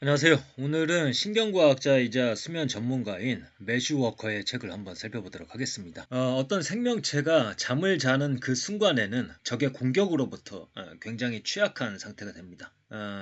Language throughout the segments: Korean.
안녕하세요. 오늘은 신경과학자이자 수면 전문가인 매슈 워커의 책을 한번 살펴보도록 하겠습니다. 어떤 생명체가 잠을 자는 그 순간에는 적의 공격으로부터 굉장히 취약한 상태가 됩니다.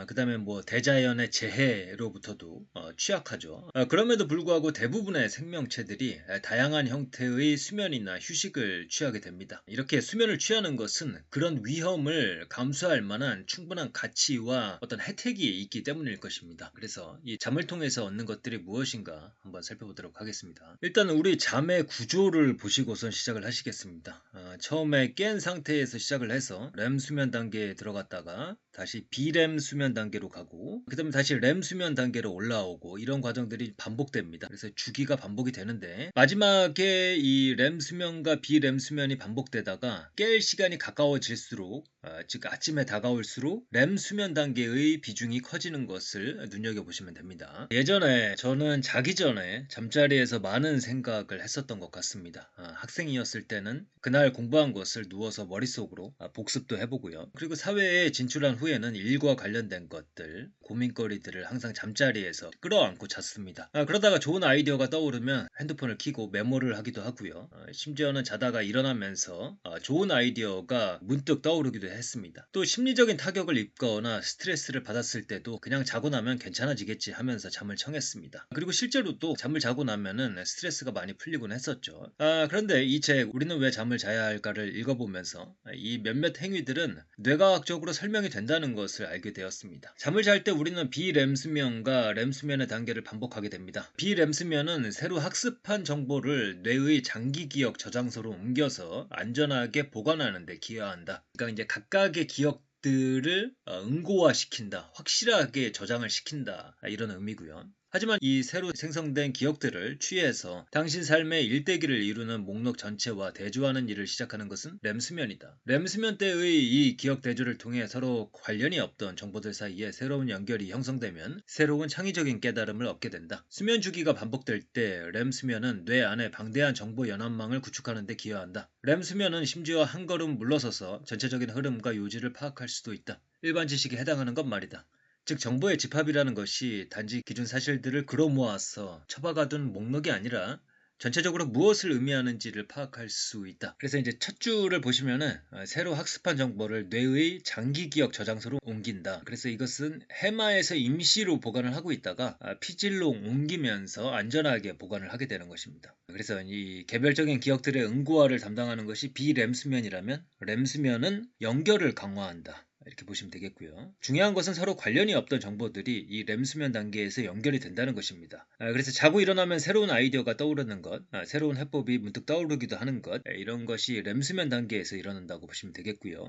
그 다음에 뭐 대자연의 재해로부터도 취약하죠. 그럼에도 불구하고 대부분의 생명체들이 다양한 형태의 수면이나 휴식을 취하게 됩니다. 이렇게 수면을 취하는 것은 그런 위험을 감수할 만한 충분한 가치와 어떤 혜택이 있기 때문일 것입니다. 그래서 이 잠을 통해서 얻는 것들이 무엇인가 한번 살펴보도록 하겠습니다. 일단 우리 잠의 구조를 보시고선 시작을 하시겠습니다. 처음에 깬 상태에서 시작을 해서 렘 수면 단계에 들어갔다가 다시 비렘 수면 단계로 가고 그 다음에 다시 렘 수면 단계로 올라오고 이런 과정들이 반복됩니다. 그래서 주기가 반복이 되는데 마지막에 이 렘 수면과 비렘 수면이 반복되다가 깰 시간이 가까워질수록 즉 아침에 다가올수록 렘 수면 단계의 비중이 커지는 것을 눈여겨보시면 됩니다. 예전에 저는 자기 전에 잠자리에서 많은 생각을 했었던 것 같습니다. 학생이었을 때는 그날 공부한 것을 누워서 머릿속으로 복습도 해보고요. 그리고 사회에 진출한 후에는 일과 관련된 것들, 고민거리들을 항상 잠자리에서 끌어안고 잤습니다. 그러다가 좋은 아이디어가 떠오르면 핸드폰을 켜고 메모를 하기도 하고요. 심지어는 자다가 일어나면서 좋은 아이디어가 문득 떠오르기도 했습니다. 또 심리적인 타격을 입거나 스트레스를 받았을 때도 그냥 자고 나면 괜찮아지겠지 하면서 잠을 청했습니다. 그리고 실제로 또 잠을 자고 나면은 스트레스가 많이 풀리곤 했었죠. 그런데 이 책 우리는 왜 잠을 자야 할까를 읽어보면서 이 몇몇 행위들은 뇌과학적으로 설명이 된다는 것을 알게 되었습니다. 잠을 잘 때 우리는 비렘 수면과 렘 수면의 단계를 반복하게 됩니다. 비렘 수면은 새로 학습한 정보를 뇌의 장기 기억 저장소로 옮겨서 안전하게 보관하는 데 기여한다. 그러니까 이제 각각의 기억들을 응고화시킨다, 확실하게 저장을 시킨다, 이런 의미고요. 하지만 이 새로 생성된 기억들을 취해서 당신 삶의 일대기를 이루는 목록 전체와 대조하는 일을 시작하는 것은 렘 수면이다. 렘 수면 때의 이 기억 대조를 통해 서로 관련이 없던 정보들 사이에 새로운 연결이 형성되면 새로운 창의적인 깨달음을 얻게 된다. 수면 주기가 반복될 때 렘 수면은 뇌 안에 방대한 정보 연합망을 구축하는 데 기여한다. 렘 수면은 심지어 한 걸음 물러서서 전체적인 흐름과 요지를 파악할 수도 있다. 일반 지식에 해당하는 것 말이다. 즉 정보의 집합이라는 것이 단지 기존 사실들을 끌어모아서 처박아둔 목록이 아니라 전체적으로 무엇을 의미하는지를 파악할 수 있다. 그래서 이제 첫 줄을 보시면은 새로 학습한 정보를 뇌의 장기 기억 저장소로 옮긴다. 그래서 이것은 해마에서 임시로 보관을 하고 있다가 피질로 옮기면서 안전하게 보관을 하게 되는 것입니다. 그래서 이 개별적인 기억들의 응고화를 담당하는 것이 비렘 수면이라면 렘 수면은 연결을 강화한다. 이렇게 보시면 되겠고요. 중요한 것은 서로 관련이 없던 정보들이 이 렘 수면 단계에서 연결이 된다는 것입니다. 그래서 자고 일어나면 새로운 아이디어가 떠오르는 것, 새로운 해법이 문득 떠오르기도 하는 것, 이런 것이 렘 수면 단계에서 일어난다고 보시면 되겠고요.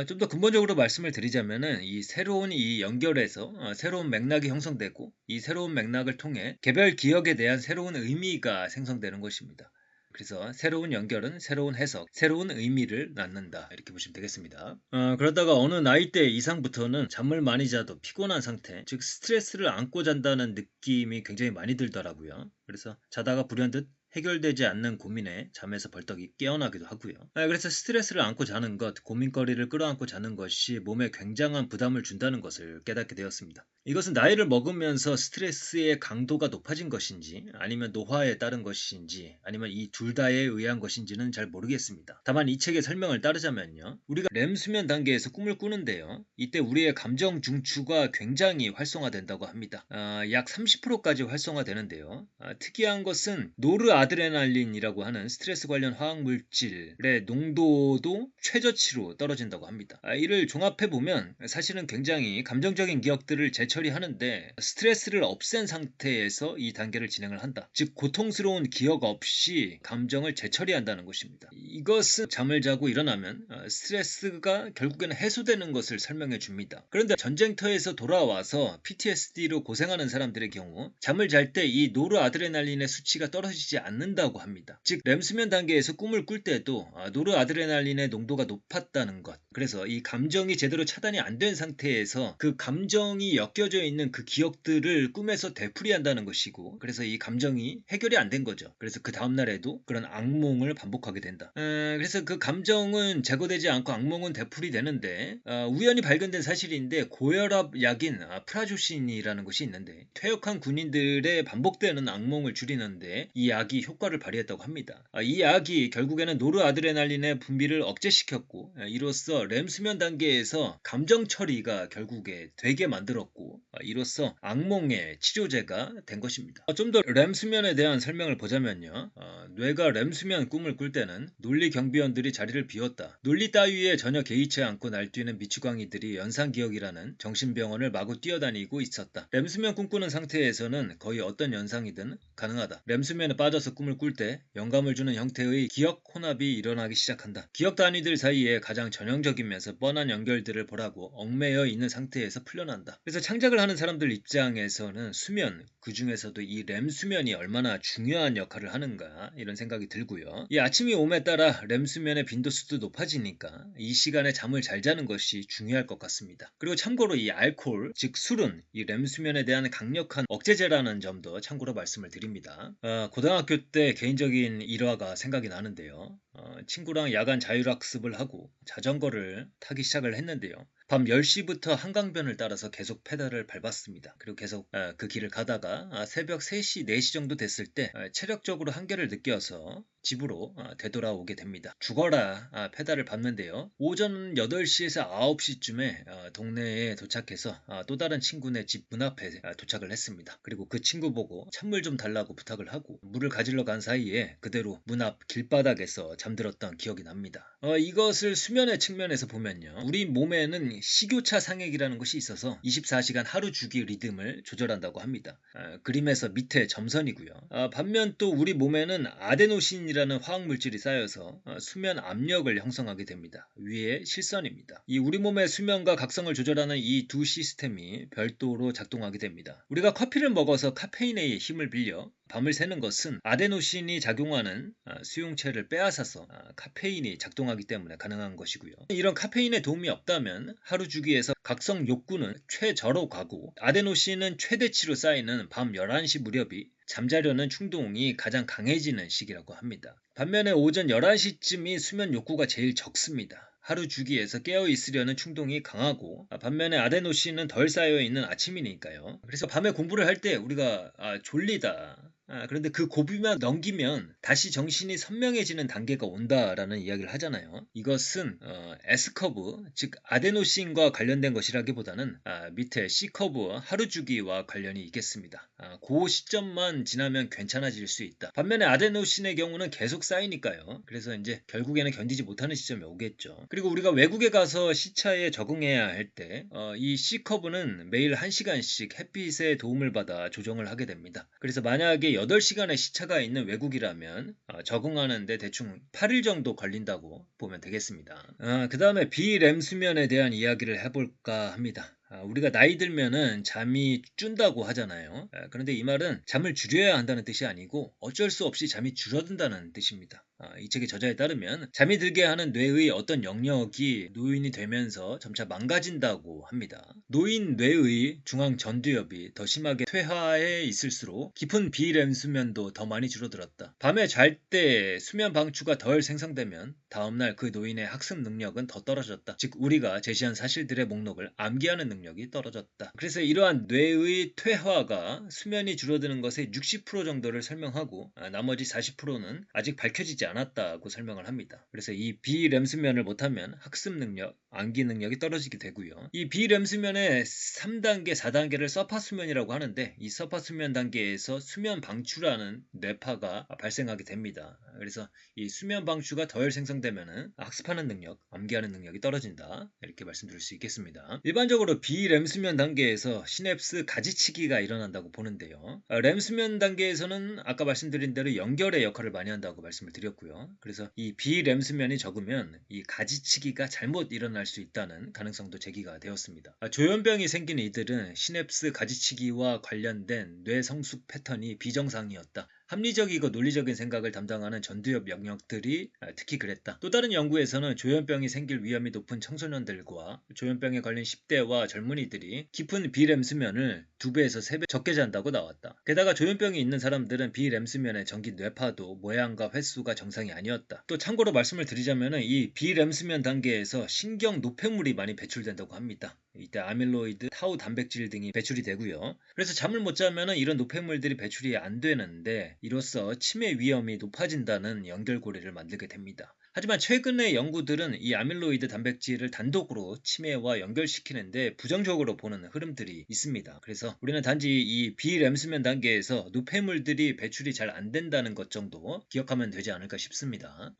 좀 더 근본적으로 말씀을 드리자면은 이 새로운 이 연결에서 새로운 맥락이 형성되고 이 새로운 맥락을 통해 개별 기억에 대한 새로운 의미가 생성되는 것입니다. 그래서 새로운 연결은 새로운 해석, 새로운 의미를 낳는다. 이렇게 보시면 되겠습니다. 그러다가 어느 나이대 이상부터는 잠을 많이 자도 피곤한 상태, 즉 스트레스를 안고 잔다는 느낌이 굉장히 많이 들더라고요. 그래서 자다가 불현듯 해결되지 않는 고민에 잠에서 벌떡 깨어나기도 하고요. 그래서 스트레스를 안고 자는 것, 고민거리를 끌어안고 자는 것이 몸에 굉장한 부담을 준다는 것을 깨닫게 되었습니다. 이것은 나이를 먹으면서 스트레스의 강도가 높아진 것인지 아니면 노화에 따른 것인지 아니면 이 둘 다에 의한 것인지는 잘 모르겠습니다. 다만 이 책의 설명을 따르자면요. 우리가 렘 수면 단계에서 꿈을 꾸는데요. 이때 우리의 감정 중추가 굉장히 활성화된다고 합니다. 약 30%까지 활성화되는데요. 특이한 것은 노르아드레날린이라고 하는 스트레스 관련 화학 물질의 농도도 최저치로 떨어진다고 합니다. 이를 종합해보면 사실은 굉장히 감정적인 기억들을 재처리하는데 스트레스를 없앤 상태에서 이 단계를 진행을 한다. 즉 고통스러운 기억 없이 감정을 재처리한다는 것입니다. 이것은 잠을 자고 일어나면 스트레스가 결국에는 해소되는 것을 설명해 줍니다. 그런데 전쟁터에서 돌아와서 PTSD로 고생하는 사람들의 경우 잠을 잘 때 이 노르아드레날린의 수치가 떨어지지 않는다고 합니다. 즉 렘수면 단계에서 꿈을 꿀 때도 노르아드레날린의 농도가 높았다는 것. 그래서 이 감정이 제대로 차단이 안 된 상태에서 그 감정이 엮여져 있는 그 기억들을 꿈에서 되풀이한다는 것이고, 그래서 이 감정이 해결이 안 된 거죠. 그래서 그 다음날에도 그런 악몽을 반복하게 된다. 그래서 그 감정은 제거되지 않고 악몽은 되풀이되는데, 우연히 발견된 사실인데 고혈압 약인 프라조신이라는 것이 있는데 퇴역한 군인들의 반복되는 악몽을 줄이는데 이 약이 효과를 발휘했다고 합니다. 이 약이 결국에는 노르아드레날린의 분비를 억제시켰고, 이로써 렘 수면 단계에서 감정 처리가 결국에 되게 만들었고, 이로써 악몽의 치료제가 된 것입니다. 좀 더 렘 수면에 대한 설명을 보자면요, 뇌가 렘 수면 꿈을 꿀 때는 논리 경비원들이 자리를 비웠다. 논리 따위에 전혀 개의치 않고 날뛰는 미추광이들이 연상기억이라는 정신병원을 마구 뛰어다니고 있었다. 렘수면 꿈꾸는 상태에서는 거의 어떤 연상이든 가능하다. 렘수면에 빠져서 꿈을 꿀 때 영감을 주는 형태의 기억 혼합이 일어나기 시작한다. 기억 단위들 사이에 가장 전형적이면서 뻔한 연결들을 보라고 얽매여 있는 상태에서 풀려난다. 그래서 창작을 하는 사람들 입장에서는 수면, 그 중에서도 이 렘수면이 얼마나 중요한 역할을 하는가 이런 생각이 들고요. 이 아침이 옴에 따라 렘수면의 빈도수도 높아지니까 이 시간에 잠을 잘 자는 것이 중요할 것 같습니다. 그리고 참고로 이 알코올, 즉 술은 이 렘수면에 대한 강력한 억제제라는 점도 참고로 말씀을 드립니다. 고등학교 때 개인적인 일화가 생각이 나는데요. 친구랑 야간 자율학습을 하고 자전거를 타기 시작을 했는데요. 밤 10시부터 한강변을 따라서 계속 페달을 밟았습니다. 그리고 계속 그 길을 가다가 새벽 3시, 4시 정도 됐을 때 체력적으로 한계를 느껴서 집으로 되돌아오게 됩니다. 죽어라 페달을 밟는데요. 오전 8시에서 9시쯤에 동네에 도착해서 또 다른 친구네 집 문 앞에 도착을 했습니다. 그리고 그 친구 보고 찬물 좀 달라고 부탁을 하고 물을 가지러 간 사이에 그대로 문 앞 길바닥에서 잠들었던 기억이 납니다. 이것을 수면의 측면에서 보면요, 우리 몸에는 식교차 상액이라는 것이 있어서 24시간 하루 주기 리듬을 조절한다고 합니다. 그림에서 밑에 점선이고요. 반면 또 우리 몸에는 아데노신이라는 화학물질이 쌓여서 수면 압력을 형성하게 됩니다. 위에 실선입니다. 이 우리 몸의 수면과 각성을 조절하는 이 두 시스템이 별도로 작동하게 됩니다. 우리가 커피를 먹어서 카페인의 힘을 빌려 밤을 새는 것은 아데노신이 작용하는 수용체를 빼앗아서 카페인이 작동하기 때문에 가능한 것이고요. 이런 카페인의 도움이 없다면 하루 주기에서 각성 욕구는 최저로 가고 아데노신은 최대치로 쌓이는 밤 11시 무렵이 잠자려는 충동이 가장 강해지는 시기라고 합니다. 반면에 오전 11시쯤이 수면 욕구가 제일 적습니다. 하루 주기에서 깨어 있으려는 충동이 강하고, 반면에 아데노신은 덜 쌓여있는 아침이니까요. 그래서 밤에 공부를 할 때 우리가 졸리다, 그런데 그 고비만 넘기면 다시 정신이 선명해지는 단계가 온다라는 이야기를 하잖아요. 이것은 S커브, 즉 아데노신과 관련된 것이라기보다는 밑에 C커브 하루 주기와 관련이 있겠습니다. 그 시점만 지나면 괜찮아질 수 있다. 반면에 아데노신의 경우는 계속 쌓이니까요. 그래서 이제 결국에는 견디지 못하는 시점이 오겠죠. 그리고 우리가 외국에 가서 시차에 적응해야 할 때 이 C커브는 매일 1시간씩 햇빛의 도움을 받아 조정을 하게 됩니다. 그래서 만약에 8시간의 시차가 있는 외국이라면 적응하는데 대충 8일 정도 걸린다고 보면 되겠습니다. 그 다음에 비렘 수면에 대한 이야기를 해볼까 합니다. 우리가 나이 들면은 잠이 준다고 하잖아요. 그런데 이 말은 잠을 줄여야 한다는 뜻이 아니고 어쩔 수 없이 잠이 줄어든다는 뜻입니다. 이 책의 저자에 따르면 잠이 들게 하는 뇌의 어떤 영역이 노인이 되면서 점차 망가진다고 합니다. 노인 뇌의 중앙 전두엽이 더 심하게 퇴화해 있을수록 깊은 비렘 수면도 더 많이 줄어들었다. 밤에 잘 때 수면 방추가 덜 생성되면 다음날 그 노인의 학습 능력은 더 떨어졌다. 즉 우리가 제시한 사실들의 목록을 암기하는 능력이 떨어졌다. 그래서 이러한 뇌의 퇴화가 수면이 줄어드는 것의 60% 정도를 설명하고 나머지 40%는 아직 밝혀지지 않았다고 설명을 합니다. 그래서 이 비렘 수면을 못하면 학습 능력, 암기 능력이 떨어지게 되고요. 이 비렘 수면의 3단계, 4단계를 서파 수면이라고 하는데 이 서파 수면 단계에서 수면 방추라는 뇌파가 발생하게 됩니다. 그래서 이 수면 방추가 덜 생성되면 학습하는 능력, 암기하는 능력이 떨어진다. 이렇게 말씀드릴 수 있겠습니다. 일반적으로 비렘 수면 단계에서 시냅스 가지치기가 일어난다고 보는데요. 렘 수면 단계에서는 아까 말씀드린 대로 연결의 역할을 많이 한다고 말씀을 드렸고요. 그래서 이 비렘 수면이 적으면 이 가지치기가 잘못 일어날 수 있다는 가능성도 제기가 되었습니다. 조현병이 생긴 이들은 시냅스 가지치기와 관련된 뇌 성숙 패턴이 비정상이었다. 합리적이고 논리적인 생각을 담당하는 전두엽 영역들이 특히 그랬다. 또 다른 연구에서는 조현병이 생길 위험이 높은 청소년들과 조현병에 걸린 10대와 젊은이들이 깊은 비렘 수면을 2배에서 3배 적게 잔다고 나왔다. 게다가 조현병이 있는 사람들은 비렘 수면의 전기 뇌파도 모양과 횟수가 정상이 아니었다. 또 참고로 말씀을 드리자면 이 비렘 수면 단계에서 신경 노폐물이 많이 배출된다고 합니다. 이때 아밀로이드, 타우 단백질 등이 배출이 되고요. 그래서 잠을 못 자면 이런 노폐물들이 배출이 안 되는데 이로써 치매 위험이 높아진다는 연결고리를 만들게 됩니다. 하지만 최근의 연구들은 이 아밀로이드 단백질을 단독으로 치매와 연결시키는데 부정적으로 보는 흐름들이 있습니다. 그래서 우리는 단지 이 비렘 수면 단계에서 노폐물들이 배출이 잘 안 된다는 것 정도 기억하면 되지 않을까 싶습니다.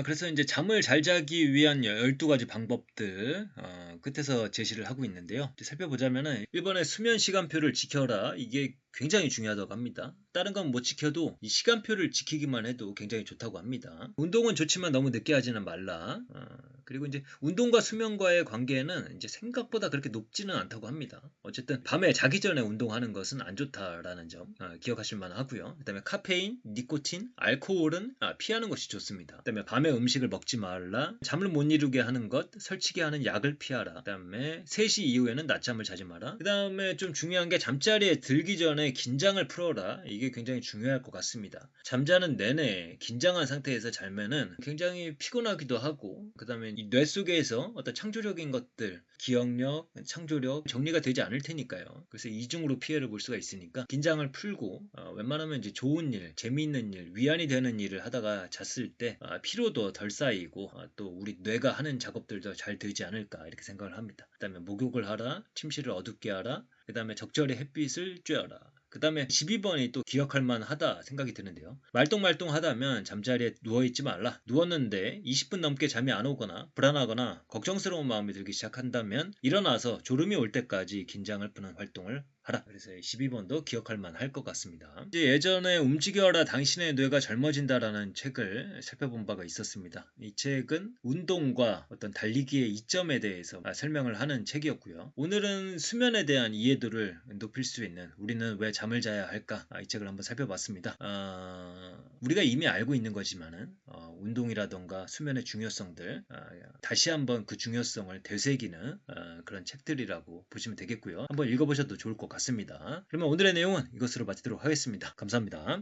그래서 이제 잠을 잘 자기 위한 12가지 방법들 끝에서 제시를 하고 있는데요. 살펴보자면은 1번에 수면 시간표를 지켜라. 이게 굉장히 중요하다고 합니다. 다른 건 못 지켜도 이 시간표를 지키기만 해도 굉장히 좋다고 합니다. 운동은 좋지만 너무 늦게 하지는 말라. 그리고 이제 운동과 수면과의 관계는 이제 생각보다 그렇게 높지는 않다고 합니다. 어쨌든 밤에 자기 전에 운동하는 것은 안 좋다라는 점 기억하실 만하고요. 그다음에 카페인, 니코틴, 알코올은 피하는 것이 좋습니다. 그다음에 밤에 음식을 먹지 말라. 잠을 못 이루게 하는 것, 설치게 하는 약을 피하라. 그다음에 3시 이후에는 낮잠을 자지 마라. 그다음에 좀 중요한 게 잠자리에 들기 전에 긴장을 풀어라. 이게 굉장히 중요할 것 같습니다. 잠자는 내내 긴장한 상태에서 자면은 굉장히 피곤하기도 하고 그다음에 이 뇌 속에서 어떤 창조적인 것들, 기억력, 창조력 정리가 되지 않을 테니까요. 그래서 이중으로 피해를 볼 수가 있으니까 긴장을 풀고 웬만하면 이제 좋은 일, 재미있는 일, 위안이 되는 일을 하다가 잤을 때 피로도 덜 쌓이고 또 우리 뇌가 하는 작업들도 잘 되지 않을까 이렇게 생각을 합니다. 그다음에 목욕을 하라, 침실을 어둡게 하라, 그 다음에 적절히 햇빛을 쬐어라. 그 다음에 12번이 또 기억할 만하다 생각이 드는데요. 말똥말똥하다면 잠자리에 누워있지 말라. 누웠는데 20분 넘게 잠이 안 오거나 불안하거나 걱정스러운 마음이 들기 시작한다면 일어나서 졸음이 올 때까지 긴장을 푸는 활동을 하라. 그래서 12번도 기억할 만할 것 같습니다. 이제 예전에 움직여라 당신의 뇌가 젊어진다라는 책을 살펴본 바가 있었습니다. 이 책은 운동과 어떤 달리기의 이점에 대해서 설명을 하는 책이었고요. 오늘은 수면에 대한 이해도를 높일 수 있는 우리는 왜 잠을 자야 할까? 이 책을 한번 살펴봤습니다. 우리가 이미 알고 있는 거지만은 운동이라던가 수면의 중요성들 다시 한번 그 중요성을 되새기는 그런 책들이라고 보시면 되겠고요. 한번 읽어보셔도 좋을 것 같습니다. 그러면 오늘의 내용은 이것으로 마치도록 하겠습니다. 감사합니다.